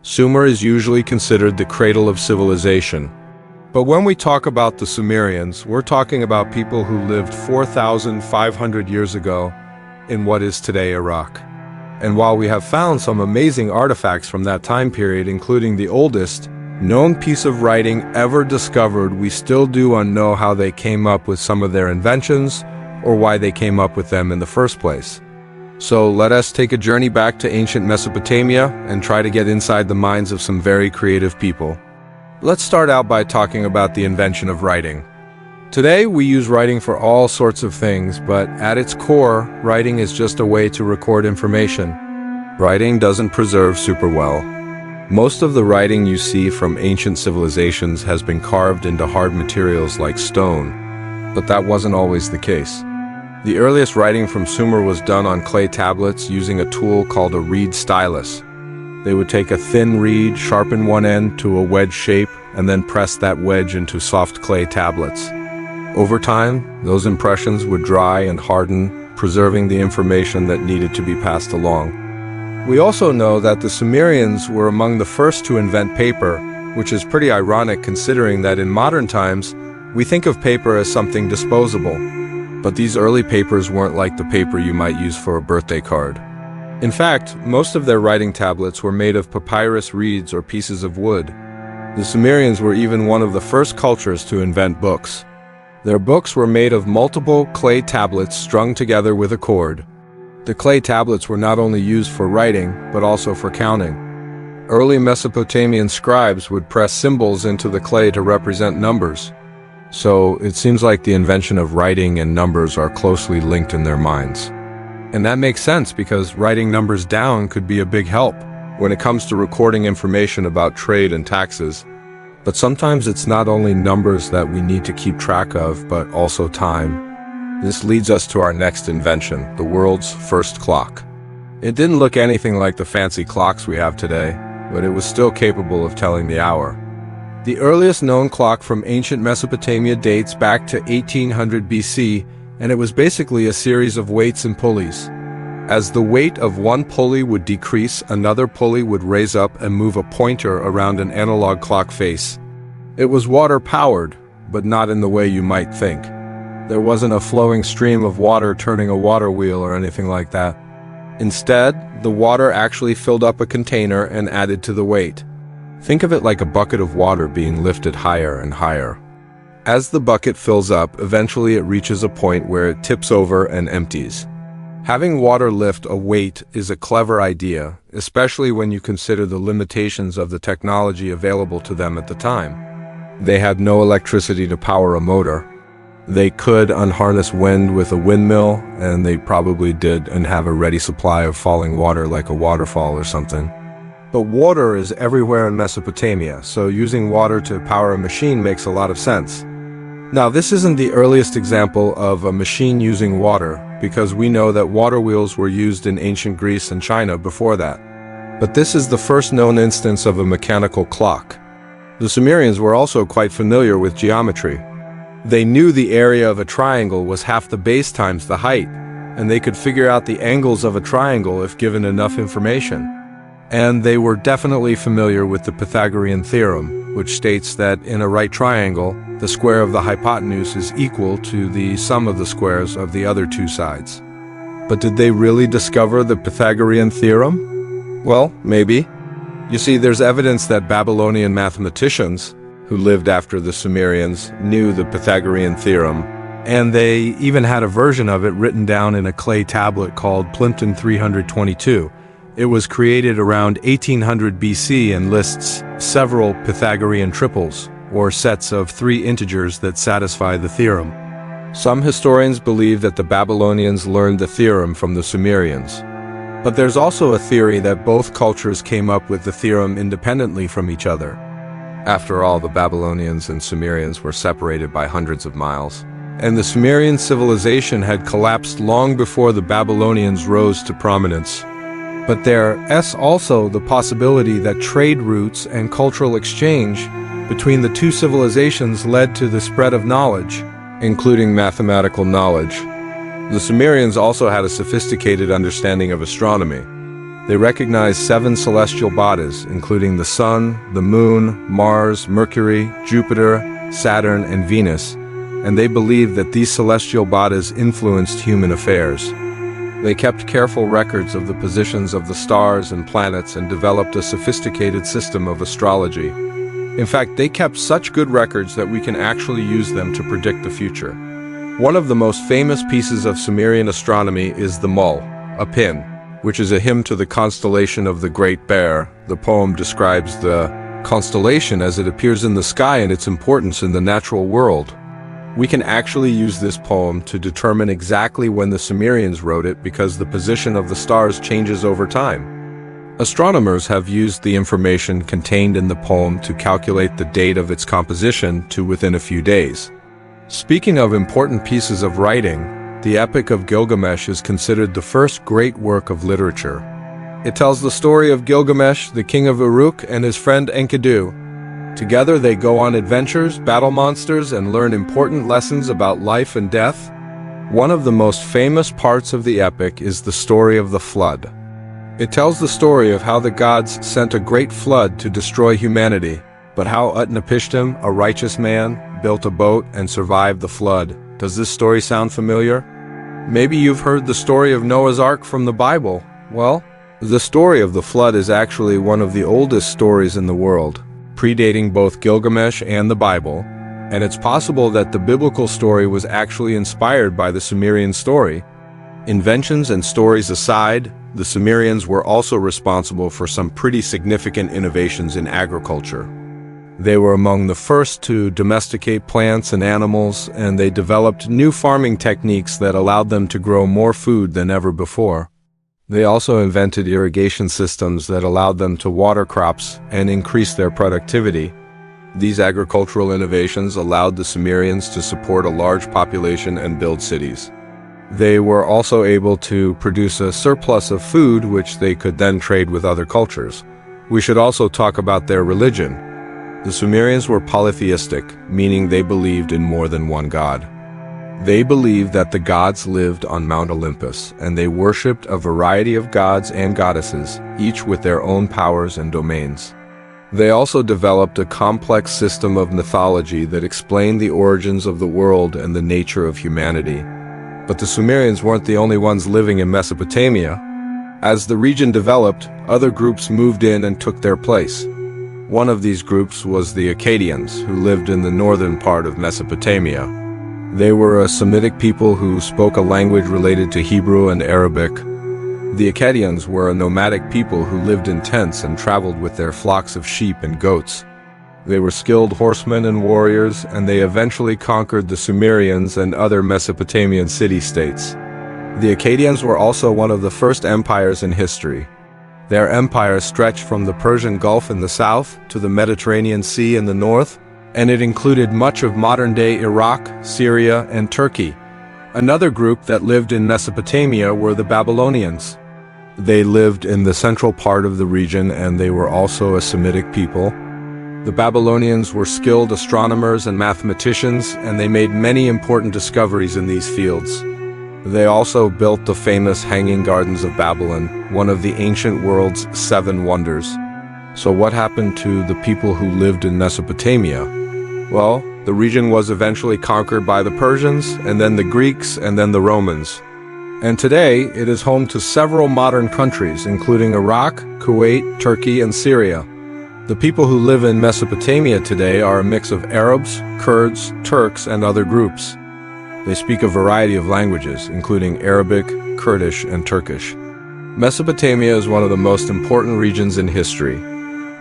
Sumer is usually considered the cradle of civilization. But when we talk about the Sumerians, we're talking about people who lived 4,500 years ago in what is today Iraq. And while we have found some amazing artifacts from that time period, including the oldest known piece of writing ever discovered, we still do not know how they came up with some of their inventions or why they came up with them in the first place. So let us take a journey back to ancient Mesopotamia and try to get inside the minds of some very creative people. Let's start out by talking about the invention of writing. Today we use writing for all sorts of things, but at its core, writing is just a way to record information. Writing doesn't preserve super well. Most of the writing you see from ancient civilizations has been carved into hard materials like stone, but that wasn't always the case. The earliest writing from Sumer was done on clay tablets using a tool called a reed stylus. They would take a thin reed, sharpen one end to a wedge shape, and then press that wedge into soft clay tablets. Over time, those impressions would dry and harden, preserving the information that needed to be passed along. We also know that the Sumerians were among the first to invent paper, which is pretty ironic considering that in modern times, we think of paper as something disposable. But these early papers weren't like the paper you might use for a birthday card. In fact, most of their writing tablets were made of papyrus reeds or pieces of wood. The Sumerians were even one of the first cultures to invent books. Their books were made of multiple clay tablets strung together with a cord. The clay tablets were not only used for writing, but also for counting. Early Mesopotamian scribes would press symbols into the clay to represent numbers. So it seems like the invention of writing and numbers are closely linked in their minds. And that makes sense because writing numbers down could be a big help when it comes to recording information about trade and taxes. But sometimes it's not only numbers that we need to keep track of, but also time. This leads us to our next invention, the world's first clock. It didn't look anything like the fancy clocks we have today, but it was still capable of telling the hour. The earliest known clock from ancient Mesopotamia dates back to 1800 BC, and it was basically a series of weights and pulleys. As the weight of one pulley would decrease, another pulley would raise up and move a pointer around an analog clock face. It was water-powered, but not in the way you might think. There wasn't a flowing stream of water turning a water wheel or anything like that. Instead, the water actually filled up a container and added to the weight. Think of it like a bucket of water being lifted higher and higher. As the bucket fills up, eventually it reaches a point where it tips over and empties. Having water lift a weight is a clever idea, especially when you consider the limitations of the technology available to them at the time. They had no electricity to power a motor. They could unharness wind with a windmill, and they probably did and have a ready supply of falling water like a waterfall or something. But water is everywhere in Mesopotamia, so using water to power a machine makes a lot of sense. Now, this isn't the earliest example of a machine using water, because we know that water wheels were used in ancient Greece and China before that. But this is the first known instance of a mechanical clock. The Sumerians were also quite familiar with geometry. They knew the area of a triangle was half the base times the height, and they could figure out the angles of a triangle if given enough information. And they were definitely familiar with the Pythagorean theorem, which states that in a right triangle, the square of the hypotenuse is equal to the sum of the squares of the other two sides. But did they really discover the Pythagorean theorem? Well, maybe. You see, there's evidence that Babylonian mathematicians, who lived after the Sumerians, knew the Pythagorean theorem, and they even had a version of it written down in a clay tablet called Plimpton 322. It was created around 1800 BC and lists several Pythagorean triples, or sets of three integers that satisfy the theorem. Some historians believe that the Babylonians learned the theorem from the Sumerians. But there's also a theory that both cultures came up with the theorem independently from each other. After all, the Babylonians and Sumerians were separated by hundreds of miles, and the Sumerian civilization had collapsed long before the Babylonians rose to prominence. But there's also the possibility that trade routes and cultural exchange between the two civilizations led to the spread of knowledge, including mathematical knowledge. The Sumerians also had a sophisticated understanding of astronomy. They recognized 7 celestial bodies, including the Sun, the Moon, Mars, Mercury, Jupiter, Saturn, and Venus, and they believed that these celestial bodies influenced human affairs. They kept careful records of the positions of the stars and planets and developed a sophisticated system of astrology. In fact, they kept such good records that we can actually use them to predict the future. One of the most famous pieces of Sumerian astronomy is the Mull, a pin, which is a hymn to the constellation of the Great Bear. The poem describes the constellation as it appears in the sky and its importance in the natural world. We can actually use this poem to determine exactly when the Sumerians wrote it because the position of the stars changes over time. Astronomers have used the information contained in the poem to calculate the date of its composition to within a few days. Speaking of important pieces of writing, the Epic of Gilgamesh is considered the first great work of literature. It tells the story of Gilgamesh, the king of Uruk, and his friend Enkidu. Together they go on adventures, battle monsters, and learn important lessons about life and death. One of the most famous parts of the epic is the story of the flood. It tells the story of how the gods sent a great flood to destroy humanity, but how Utnapishtim, a righteous man, built a boat and survived the flood. Does this story sound familiar? Maybe you've heard the story of Noah's Ark from the Bible. Well, the story of the flood is actually one of the oldest stories in the world, predating both Gilgamesh and the Bible, and it's possible that the biblical story was actually inspired by the Sumerian story. Inventions and stories aside, the Sumerians were also responsible for some pretty significant innovations in agriculture. They were among the first to domesticate plants and animals, and they developed new farming techniques that allowed them to grow more food than ever before. They also invented irrigation systems that allowed them to water crops and increase their productivity. These agricultural innovations allowed the Sumerians to support a large population and build cities. They were also able to produce a surplus of food which they could then trade with other cultures. We should also talk about their religion. The Sumerians were polytheistic, meaning they believed in more than one god. They believed that the gods lived on Mount Olympus, and they worshipped a variety of gods and goddesses, each with their own powers and domains. They also developed a complex system of mythology that explained the origins of the world and the nature of humanity. But the Sumerians weren't the only ones living in Mesopotamia. As the region developed, other groups moved in and took their place. One of these groups was the Akkadians, who lived in the northern part of Mesopotamia. They were a Semitic people who spoke a language related to Hebrew and Arabic. The Akkadians were a nomadic people who lived in tents and traveled with their flocks of sheep and goats. They were skilled horsemen and warriors, and they eventually conquered the Sumerians and other Mesopotamian city-states. The Akkadians were also one of the first empires in history. Their empire stretched from the Persian Gulf in the south to the Mediterranean Sea in the north, and it included much of modern-day Iraq, Syria, and Turkey. Another group that lived in Mesopotamia were the Babylonians. They lived in the central part of the region, and they were also a Semitic people. The Babylonians were skilled astronomers and mathematicians, and they made many important discoveries in these fields. They also built the famous Hanging Gardens of Babylon, one of the ancient world's 7 wonders. So what happened to the people who lived in Mesopotamia? Well, the region was eventually conquered by the Persians, and then the Greeks, and then the Romans. And today, it is home to several modern countries, including Iraq, Kuwait, Turkey, and Syria. The people who live in Mesopotamia today are a mix of Arabs, Kurds, Turks, and other groups. They speak a variety of languages, including Arabic, Kurdish, and Turkish. Mesopotamia is one of the most important regions in history.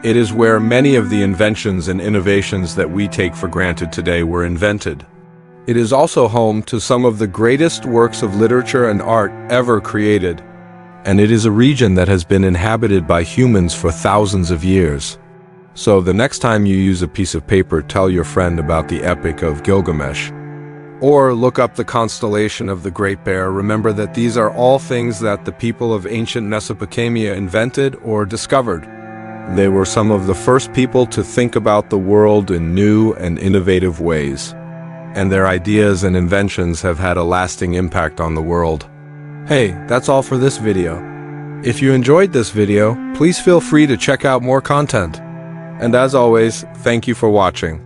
It is where many of the inventions and innovations that we take for granted today were invented. It is also home to some of the greatest works of literature and art ever created. And it is a region that has been inhabited by humans for thousands of years. So the next time you use a piece of paper, tell your friend about the Epic of Gilgamesh. Or look up the constellation of the Great Bear. Remember that these are all things that the people of ancient Mesopotamia invented or discovered. They were some of the first people to think about the world in new and innovative ways. And their ideas and inventions have had a lasting impact on the world. Hey, that's all for this video. If you enjoyed this video, please feel free to check out more content. And as always, thank you for watching.